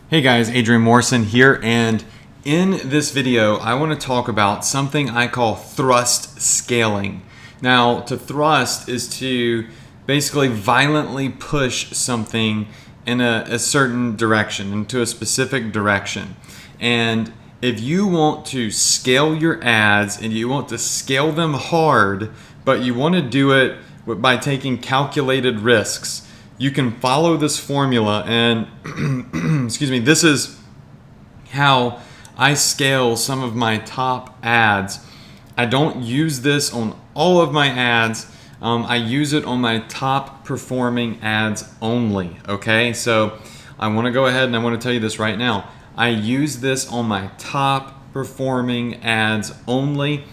Hey guys, Adrian Morrison here, and in this video I want to talk about something I call thrust scaling. Now, to thrust is to basically violently push something in a certain direction, into a specific direction. And if you want to scale your ads and you want to scale them hard, but you want to do it by taking calculated risks, you can follow this formula and excuse me, this is how I scale some of my top ads. I don't use this on all of my ads. I use it on my top performing ads only. Okay, so I want to go ahead and I want to tell you this right now. I use this on my top performing ads only.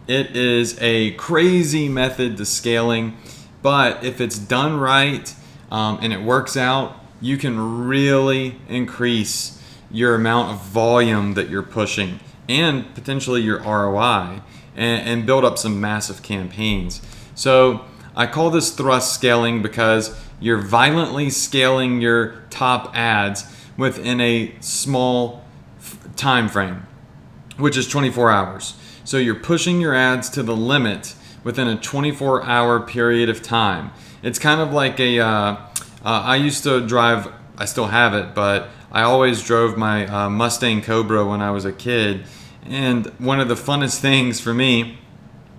It is a crazy method to scaling, but if it's done right, and it works out, you can really increase your amount of volume that you're pushing and potentially your ROI and build up some massive campaigns. So I call this thrust scaling because you're violently scaling your top ads within a small time frame, which is 24 hours. So you're pushing your ads to the limit within a 24-hour period of time. It's kind of like I used to drive, I still have it, but I always drove my Mustang Cobra when I was a kid. And one of the funnest things for me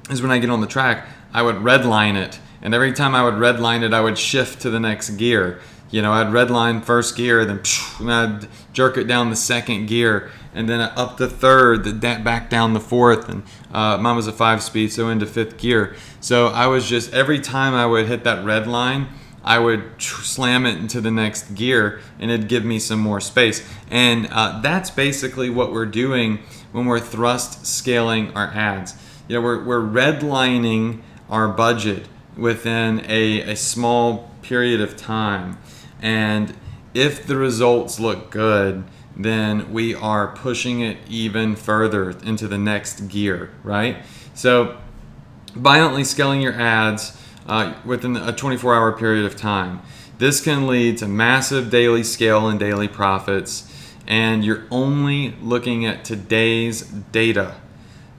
is when I get on the track, I would redline it. And every time I would redline it, I would shift to the next gear. You know, I'd redline first gear, then and I'd jerk it down the second gear, and then up the third, back down the fourth, and mine was a 5-speed, so into fifth gear. So I was just, every time I would hit that red line, I would slam it into the next gear, and it'd give me some more space. And that's basically what we're doing when we're thrust scaling our ads. You know, we're redlining our budget within a small period of time. And if the results look good, then we are pushing it even further into the next gear, right? So violently scaling your ads within a 24-hour period of time. This can lead to massive daily scale and daily profits, and you're only looking at today's data.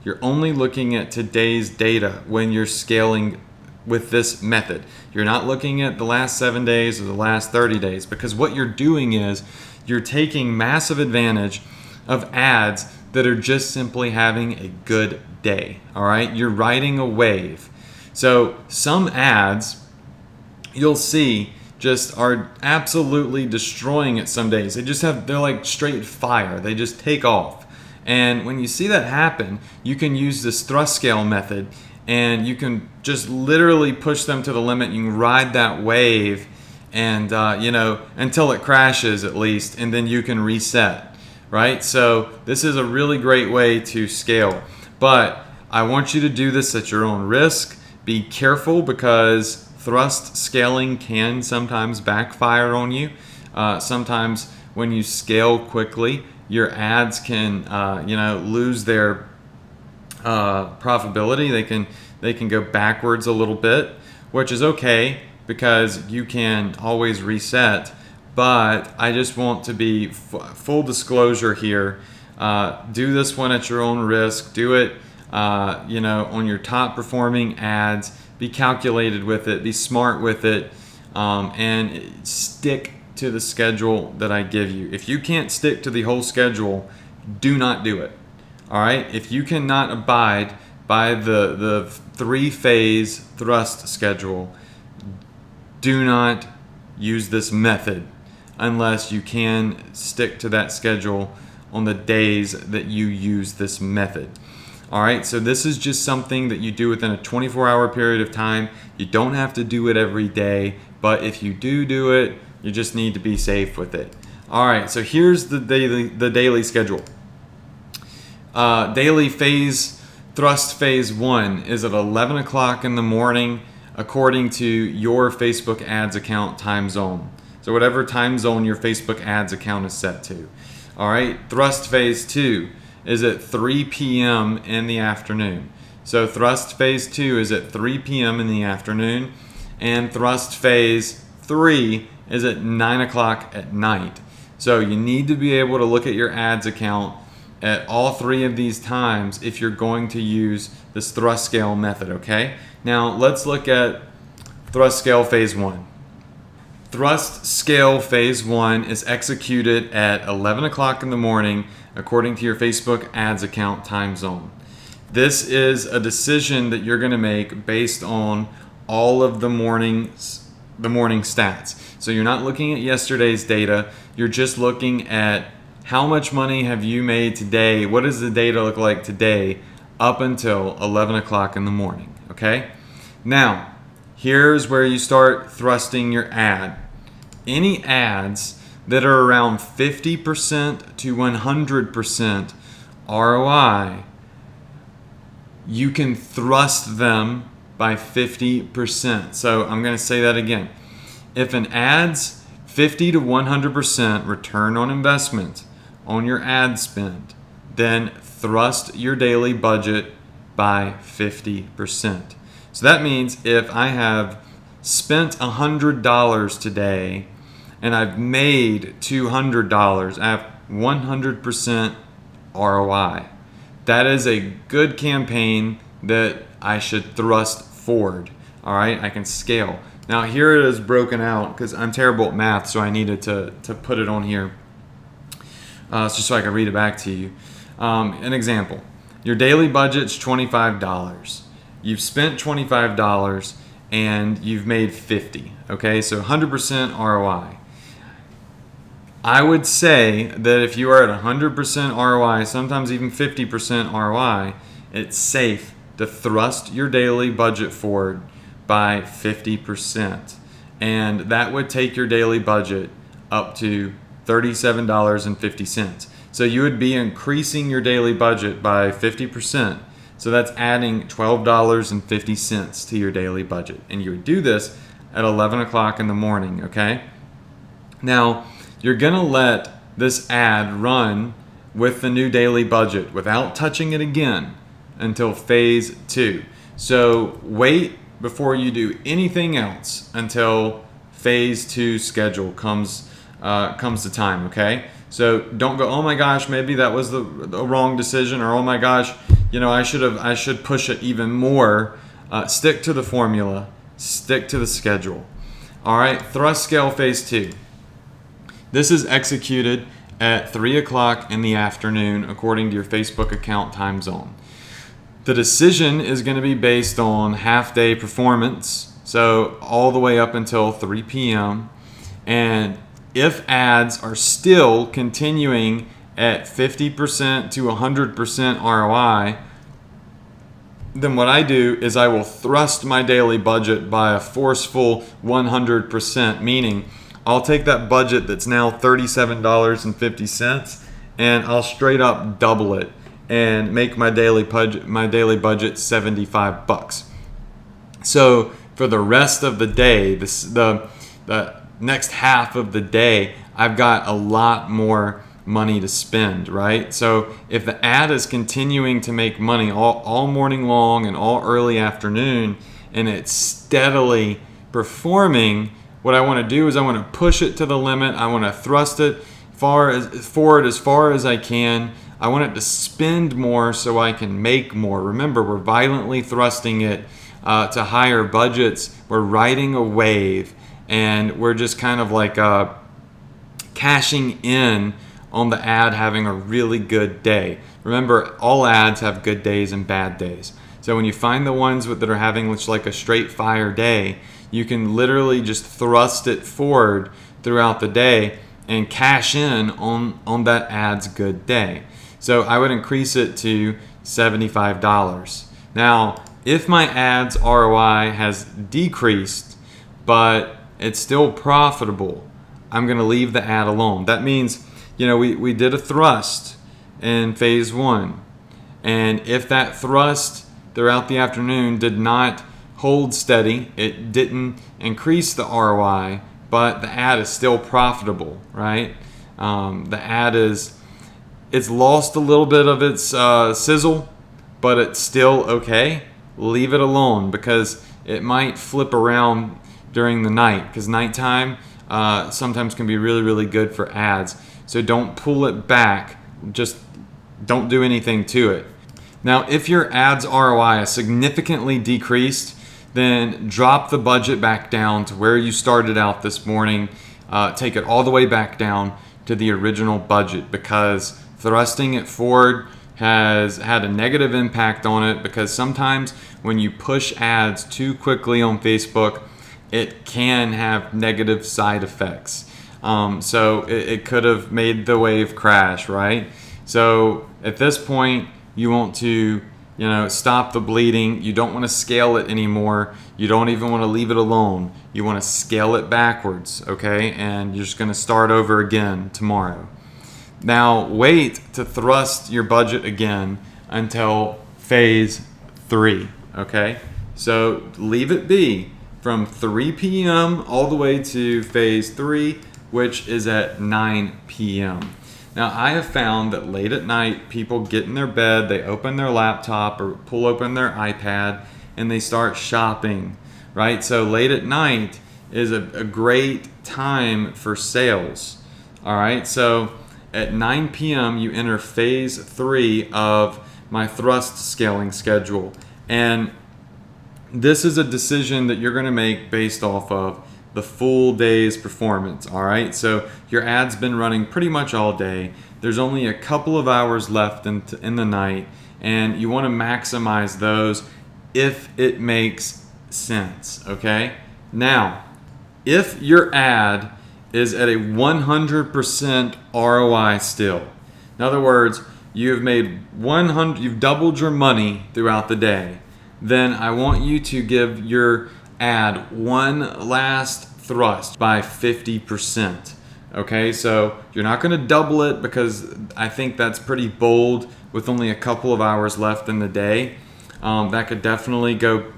You're only looking at today's data when you're scaling with this method. You're not looking at the last 7 days or the last 30 days, because what you're doing is you're taking massive advantage of ads that are just simply having a good day. All right, you're riding a wave. So some ads you'll see just are absolutely destroying it some days. They're like straight fire. They just take off. And when you see that happen, you can use this thrust scale method, and you can just literally push them to the limit. You can ride that wave and until it crashes at least, and then you can reset, right? So this is a really great way to scale, but I want you to do this at your own risk. Be careful, because thrust scaling can sometimes backfire on you. Sometimes when you scale quickly, your ads can lose their profitability. They can go backwards a little bit, which is okay because you can always reset. But I just want to be full disclosure here. Do this one at your own risk. Do it on your top performing ads. Be calculated with it. Be smart with it, and stick to the schedule that I give you. If you can't stick to the whole schedule, do not do it. All right, if you cannot abide by the 3-phase thrust schedule, do not use this method unless you can stick to that schedule on the days that you use this method. All right, so this is just something that you do within a 24-hour period of time. You don't have to do it every day, but if you do it, you just need to be safe with it. All right, so here's the daily schedule. Daily phase, thrust phase 1 is at 11 o'clock in the morning according to your Facebook ads account time zone. So whatever time zone your Facebook ads account is set to. All right, thrust phase 2 is at 3 p.m. in the afternoon. So thrust phase 2 is at 3 p.m. in the afternoon, and thrust phase 3 is at 9 o'clock at night. So you need to be able to look at your ads account at all 3 of these times if you're going to use this thrust scale method, okay? Now let's look at thrust scale phase 1. Thrust scale phase 1 is executed at 11 o'clock in the morning according to your Facebook ads account time zone. This is a decision that you're going to make based on all of the morning stats. So you're not looking at yesterday's data, you're just looking at how much money have you made today, what does the data look like today up until 11 o'clock in the morning, okay? Now, here's where you start thrusting your ad. Any ads that are around 50% to 100% ROI, you can thrust them by 50%. So I'm going to say that again. If an ad's 50 to 100% return on investment on your ad spend, then thrust your daily budget by 50%. So that means if I have spent $100 today and I've made $200, I have 100% ROI. That is a good campaign that I should thrust forward. All right, I can scale. Now here it is broken out because I'm terrible at math, so I needed to put it on here just so I can read it back to you. An example, your daily budget's $25. You've spent $25 and you've made 50, okay? So 100% ROI. I would say that if you are at 100% ROI, sometimes even 50% ROI, it's safe to thrust your daily budget forward by 50%. And that would take your daily budget up to $37.50. So you would be increasing your daily budget by 50%. So that's adding $12.50 to your daily budget. And you would do this at 11 o'clock in the morning, okay? Now, you're gonna let this ad run with the new daily budget without touching it again until phase 2. So wait before you do anything else until phase 2 schedule comes to time, okay? So don't go, oh my gosh, maybe that was the wrong decision, or oh my gosh, I should push it even more. Stick to the formula, stick to the schedule. All right, thrust scale phase 2. This is executed at 3 o'clock in the afternoon according to your Facebook account time zone. The decision is going to be based on half-day performance, so all the way up until 3 p.m. And if ads are still continuing at 50% to 100% ROI, then what I do is I will thrust my daily budget by a forceful 100%, meaning I'll take that budget that's now $37.50 and I'll straight up double it and make my daily budget $75. So for the rest of the day, the next half of the day, I've got a lot more money to spend, right? So if the ad is continuing to make money all morning long and all early afternoon, and it's steadily performing, what I want to do is I want to push it to the limit. I want to thrust it forward as far as I can. I want it to spend more so I can make more. Remember, we're violently thrusting it to higher budgets. We're riding a wave, and we're just kind of like cashing in on the ad having a really good day. Remember, all ads have good days and bad days. So when you find the ones that are having like a straight fire day, you can literally just thrust it forward throughout the day and cash in on that ad's good day. So I would increase it to $75. Now, if my ad's ROI has decreased, but it's still profitable, I'm gonna leave the ad alone. That means, we did a thrust in phase 1. And if that thrust throughout the afternoon did not hold steady, it didn't increase the ROI, but the ad is still profitable, right? The ad it's lost a little bit of its sizzle, but it's still okay. Leave it alone, because it might flip around during the night, because nighttime sometimes can be really, really good for ads. So don't pull it back. Just don't do anything to it. Now, if your ads ROI is significantly decreased, then drop the budget back down to where you started out this morning. Take it all the way back down to the original budget, because thrusting it forward has had a negative impact on it, because sometimes when you push ads too quickly on Facebook, it can have negative side effects. So it could have made the wave crash, right? So at this point, you want to, stop the bleeding. You don't want to scale it anymore. You don't even want to leave it alone. You want to scale it backwards, okay? And you're just going to start over again tomorrow. Now, wait to thrust your budget again until phase 3, okay? So leave it be from 3 p.m. all the way to phase 3, which is at 9 p.m. Now, I have found that late at night, people get in their bed, they open their laptop or pull open their iPad, and they start shopping, right? So late at night is a great time for sales, all right? So at 9 p.m., you enter phase 3 of my thrust scaling schedule. And this is a decision that you're going to make based off of the full day's performance, all right? So your ad's been running pretty much all day. There's only a couple of hours left in the night, and you want to maximize those if it makes sense, okay? Now, if your ad is at a 100% ROI still, in other words, you've doubled your money throughout the day, then I want you to give your ad one last thrust by 50%. Okay, so you're not going to double it, because I think that's pretty bold with only a couple of hours left in the day. That could definitely go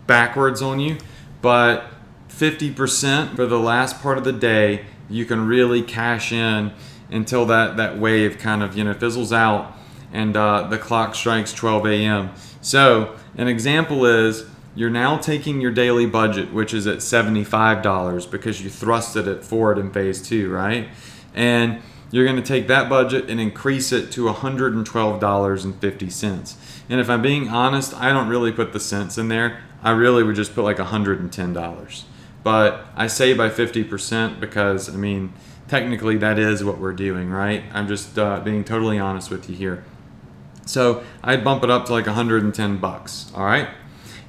backwards on you, but 50% for the last part of the day, you can really cash in until that wave kind of fizzles out and the clock strikes 12 a.m. So an example is, you're now taking your daily budget, which is at $75 because you thrusted it forward in phase 2, right? And you're going to take that budget and increase it to $112.50. And if I'm being honest, I don't really put the cents in there. I really would just put like $110. But I say by 50% because, technically that is what we're doing, right? I'm just being totally honest with you here. So I'd bump it up to like $110, all right?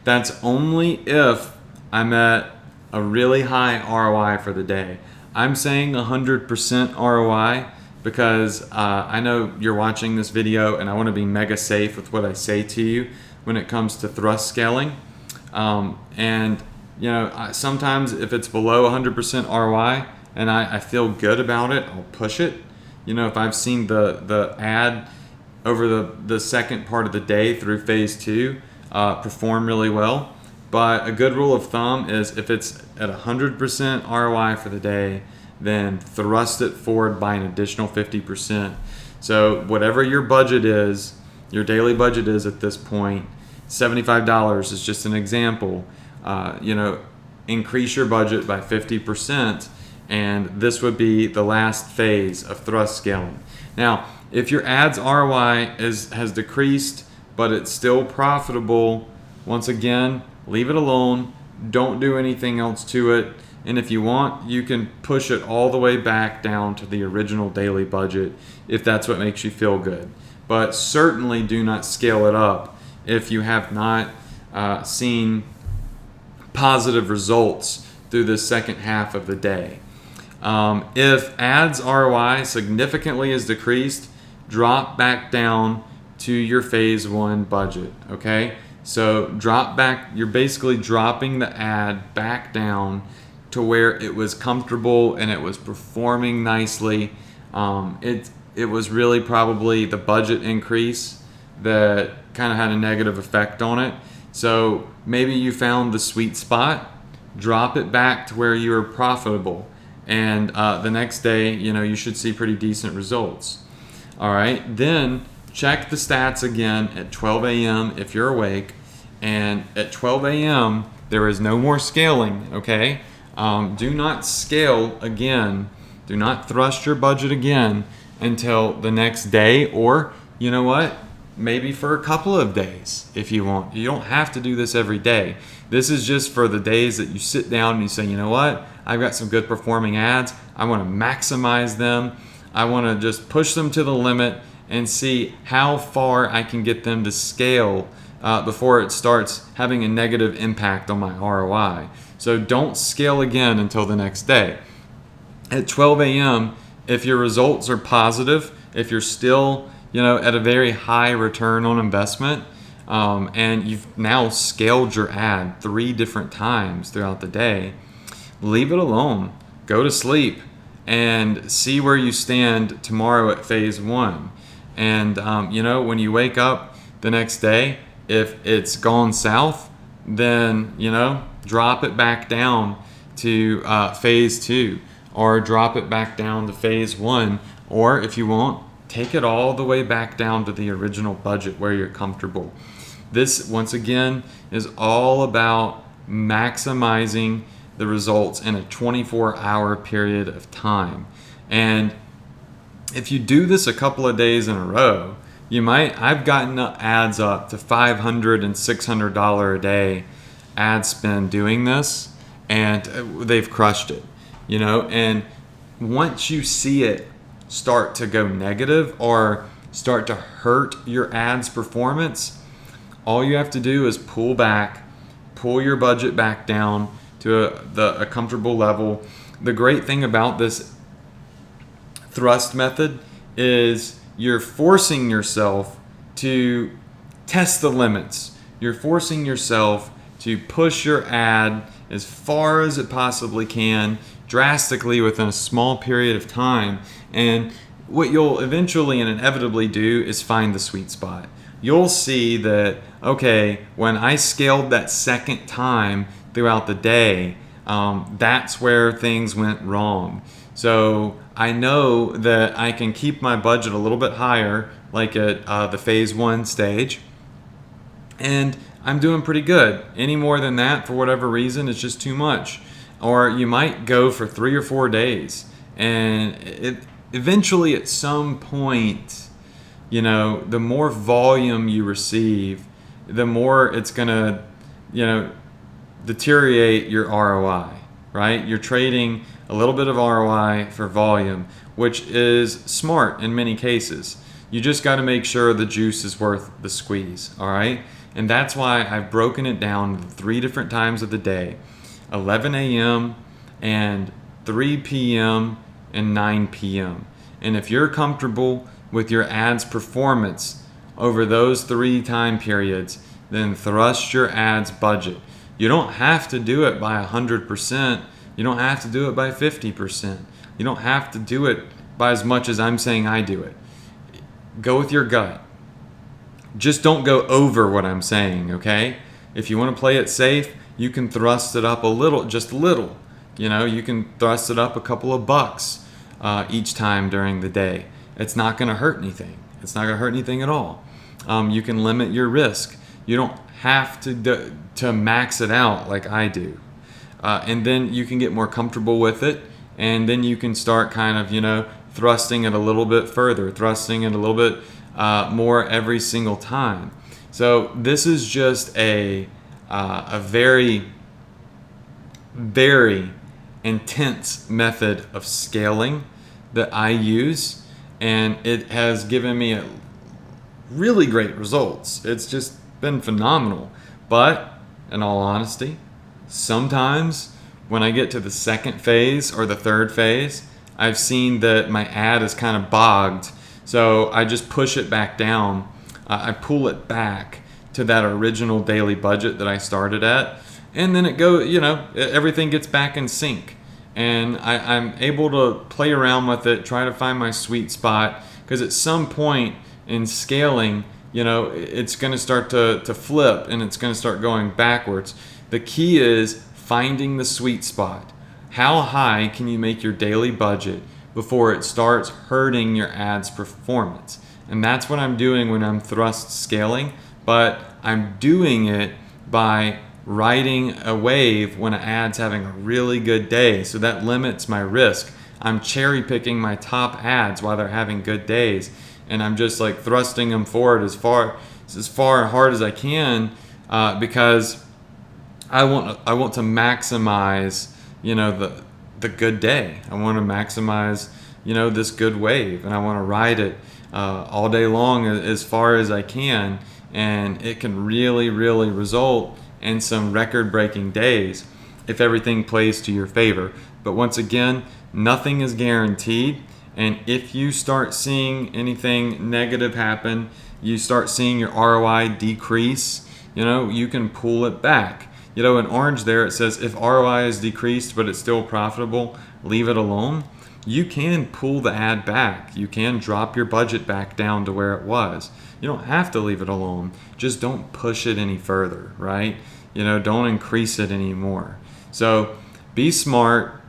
That's only if I'm at a really high ROI for the day. I'm saying 100% ROI because I know you're watching this video and I want to be mega safe with what I say to you when it comes to thrust scaling. Sometimes if it's below 100% ROI and I feel good about it, I'll push it. If I've seen the ad over the second part of the day through phase 2 perform really well. But a good rule of thumb is if it's at 100% ROI for the day, then thrust it forward by an additional 50%. So whatever your budget is, your daily budget is at this point, $75 is just an example. Increase your budget by 50%, and this would be the last phase of thrust scaling. Now, if your ad's ROI has decreased, but it's still profitable, once again, leave it alone. Don't do anything else to it. And if you want, you can push it all the way back down to the original daily budget if that's what makes you feel good. But certainly do not scale it up if you have not seen positive results through the second half of the day. If ads ROI significantly is decreased, drop back down to your phase 1 budget, okay? So drop back, you're basically dropping the ad back down to where it was comfortable and it was performing nicely. It was really probably the budget increase that kind of had a negative effect on it. So maybe you found the sweet spot, drop it back to where you were profitable, and the next day, you should see pretty decent results. All right, then check the stats again at 12 a.m. if you're awake, and at 12 a.m. there is no more scaling, okay? Do not scale again Do not thrust your budget again until the next day, or you know what? Maybe for a couple of days if you want. You don't have to do this every day. This is just for the days that you sit down and you say, you know what? I've got some good performing ads. I want to maximize them. I want to just push them to the limit and see how far I can get them to scale before it starts having a negative impact on my ROI. So don't scale again until the next day. At 12 a.m., if your results are positive, if you're still at a very high return on investment, and you've now scaled your ad 3 different times throughout the day, leave it alone. Go to sleep and see where you stand tomorrow at phase 1. And when you wake up the next day, if it's gone south, then drop it back down to phase 2, or drop it back down to phase 1, or if you want, take it all the way back down to the original budget where you're comfortable. This, once again, is all about maximizing the results in a 24-hour period of time. And if you do this a couple of days in a row, I've gotten ads up to $500 and $600 a day ad spend doing this, and they've crushed it, and once you see it start to go negative or start to hurt your ads performance, all you have to do is pull your budget back down to a comfortable level. The great thing about this thrust method is you're forcing yourself to test the limits. You're forcing yourself to push your ad as far as it possibly can, drastically within a small period of time. And what you'll eventually and inevitably do is find the sweet spot. You'll see that, okay, when I scaled that second time throughout the day, that's where things went wrong. So I know that I can keep my budget a little bit higher, like at the phase 1 stage, and I'm doing pretty good. Any more than that, for whatever reason, is just too much. Or you might go for 3 or 4 days, and eventually at some point, the more volume you receive, the more it's gonna, deteriorate your ROI, right? You're trading a little bit of ROI for volume, which is smart in many cases. You just got to make sure the juice is worth the squeeze, all right? And that's why I've broken it down to 3 different times of the day: 11 a.m. and 3 p.m. and 9 p.m. And if you're comfortable with your ads performance over those 3 time periods, then thrust your ads budget. You don't have to do it by 100%. You don't have to do it by 50%. You don't have to do it by as much as I'm saying I do it. Go with your gut. Just don't go over what I'm saying, okay? If you want to play it safe, you can thrust it up a little, just a little. You can thrust it up a couple of bucks each time during the day. It's not going to hurt anything. It's not going to hurt anything at all. You can limit your risk. You don't have to max it out like I do. And then you can get more comfortable with it, and then you can start kind of, thrusting it a little bit further, thrusting it a little bit more every single time. So this is just a very, very intense method of scaling that I use, and it has given me really great results. It's just been phenomenal. But in all honesty, sometimes when I get to the second phase or the third phase, I've seen that my ad is kind of bogged. So I just push it back down. I pull it back to that original daily budget that I started at. And then it goes, everything gets back in sync. And I'm able to play around with it, try to find my sweet spot. Because at some point in scaling, it's going to start to flip, and it's going to start going backwards. The key is finding the sweet spot. How high can you make your daily budget before it starts hurting your ads performance? And that's what I'm doing when I'm thrust scaling, but I'm doing it by riding a wave when an ad's having a really good day. So that limits my risk. I'm cherry picking my top ads while they're having good days, and I'm just like thrusting them forward as far and hard as I can, because I want to maximize, the good day. I want to maximize, this good wave, and I want to ride it all day long as far as I can, and it can really, really result in some record-breaking days if everything plays to your favor. But once again, nothing is guaranteed, and if you start seeing anything negative happen, you start seeing your ROI decrease, you can pull it back. In orange there it says if ROI is decreased but it's still profitable, leave it alone. You can pull the ad back. You can drop your budget back down to where it was. You don't have to leave it alone. Just don't push it any further, right? Don't increase it anymore. So be smart,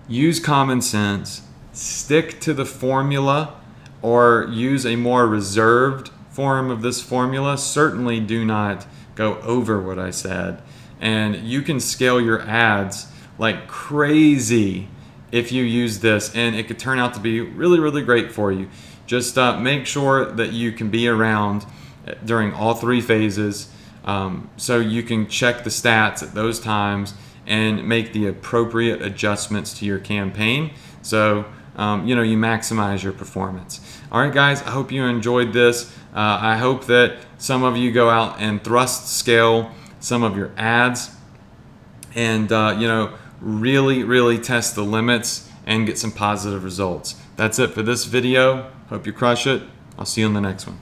use common sense, stick to the formula, or use a more reserved form of this formula. Certainly do not go over what I said. And you can scale your ads like crazy if you use this, and it could turn out to be really, really great for you. Just make sure that you can be around during all three phases, so you can check the stats at those times and make the appropriate adjustments to your campaign, so you maximize your performance. All right, guys, I hope you enjoyed this. I hope that some of you go out and thrust scale some of your ads, and really, really test the limits and get some positive results. That's it for this video. Hope you crush it. I'll see you in the next one.